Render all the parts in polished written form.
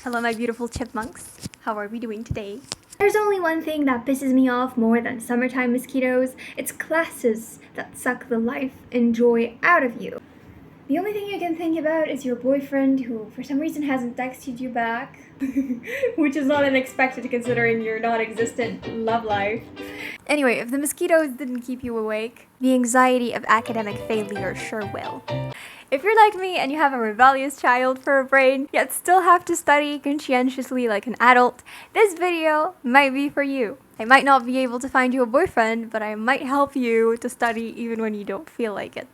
Hello my beautiful chipmunks, how are we doing today? There's only one thing that pisses me off more than summertime mosquitoes. It's classes that suck the life and joy out of you. The only thing you can think about is your boyfriend who for some reason hasn't texted you back, which is not unexpected considering your non-existent love life. Anyway, if the mosquitoes didn't keep you awake, the anxiety of academic failure sure will. If you're like me and you have a rebellious child for a brain, yet still have to study conscientiously like an adult, this video might be for you. I might not be able to find you a boyfriend, but I might help you to study even when you don't feel like it.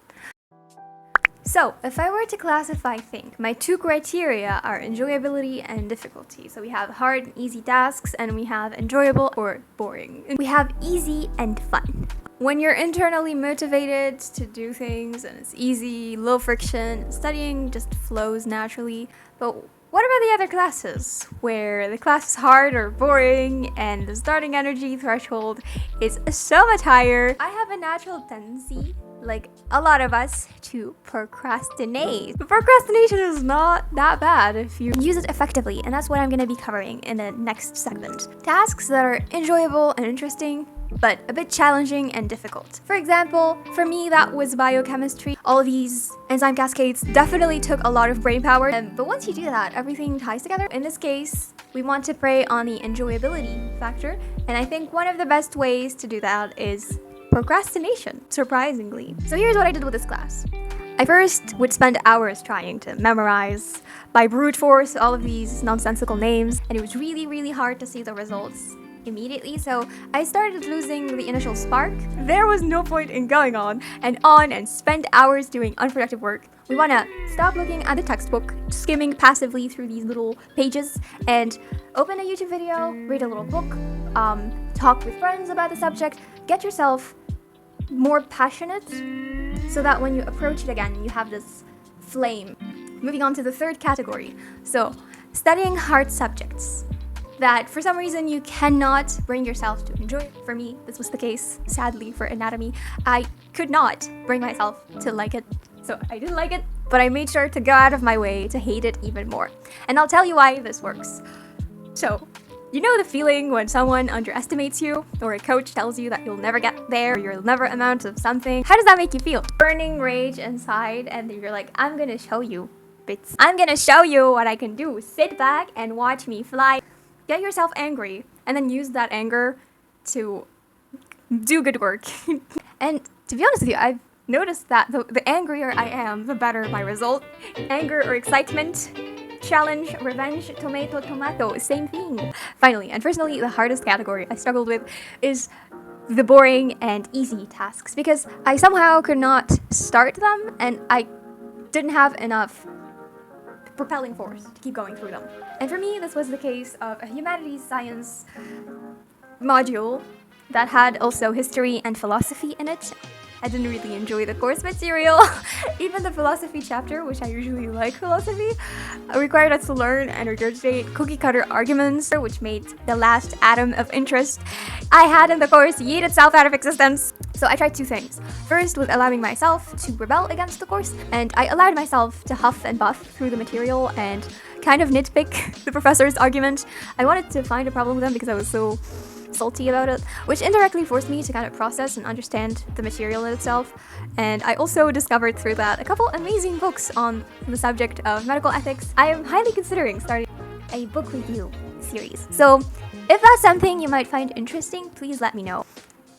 So, if I were to classify things, my two criteria are enjoyability and difficulty. So we have hard and easy tasks, and we have enjoyable or boring. We have easy and fun. When you're internally motivated to do things and it's easy, low friction, studying just flows naturally. But what about the other classes, where the class is hard or boring and the starting energy threshold is so much higher? I have a natural tendency, like a lot of us, to procrastinate. But procrastination is not that bad if you use it effectively, and that's what I'm going to be covering in the next segment. Tasks that are enjoyable and interesting, but a bit challenging and difficult. For example, for me that was biochemistry. All of these enzyme cascades definitely took a lot of brain power, but once you do that, everything ties together. In this case, we want to prey on the enjoyability factor, and I think one of the best ways to do that is procrastination, surprisingly. So here's what I did with this class. I first would spend hours trying to memorize by brute force all of these nonsensical names, and it was really hard to see the results immediately, so I started losing the initial spark. There was no point in going on and spend hours doing unproductive work. We want to stop looking at the textbook, skimming passively through these little pages, and open a YouTube video, read a little book, talk with friends about the subject, get yourself more passionate so that when you approach it again, you have this flame. Moving on to the third category. So, studying hard subjects that for some reason you cannot bring yourself to enjoy. For me, this was the case, sadly, for anatomy. I could not bring myself to like it, so I didn't like it, but I made sure to go out of my way to hate it even more. And I'll tell you why this works. So, you know the feeling when someone underestimates you, or a coach tells you that you'll never get there, or you'll never amount to something? How does that make you feel? Burning rage inside, and you're like, I'm gonna show you, bits. I'm gonna show you what I can do. Sit back and watch me fly. Get yourself angry, and then use that anger to do good work. And to be honest with you, I've noticed that the angrier I am, the better my result. Anger or excitement, challenge, revenge, tomato, same thing. Finally, and personally, the hardest category I struggled with is the boring and easy tasks, because I somehow could not start them, and I didn't have enough propelling force to keep going through them. And for me, this was the case of a humanities science module that had also history and philosophy in it. I didn't really enjoy the course material. Even the philosophy chapter, which I usually like philosophy, required us to learn and regurgitate cookie-cutter arguments, which made the last atom of interest I had in the course yeet itself out of existence. So I tried two things. First was allowing myself to rebel against the course, and I allowed myself to huff and buff through the material and kind of nitpick the professor's argument. I wanted to find a problem with them because I was so salty about it, which indirectly forced me to kind of process and understand the material in itself. And I also discovered through that a couple amazing books on the subject of medical ethics. I am highly considering starting a book review series. So if that's something you might find interesting, please let me know.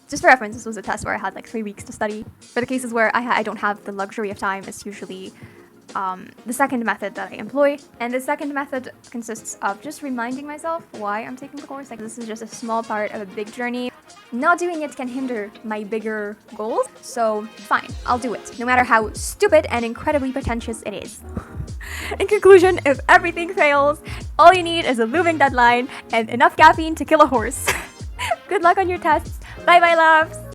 Just for reference, this was a test where I had like 3 weeks to study. For the cases where I don't have the luxury of time, it's usually the second method that I employ. And the second method consists of just reminding myself why I'm taking the course. Like, this is just a small part of a big journey. Not doing it can hinder my bigger goals, so fine, I'll do it, no matter how stupid and incredibly pretentious it is. In conclusion, if everything fails, all you need is a looming deadline and enough caffeine to kill a horse. Good luck on your tests. Bye bye, loves!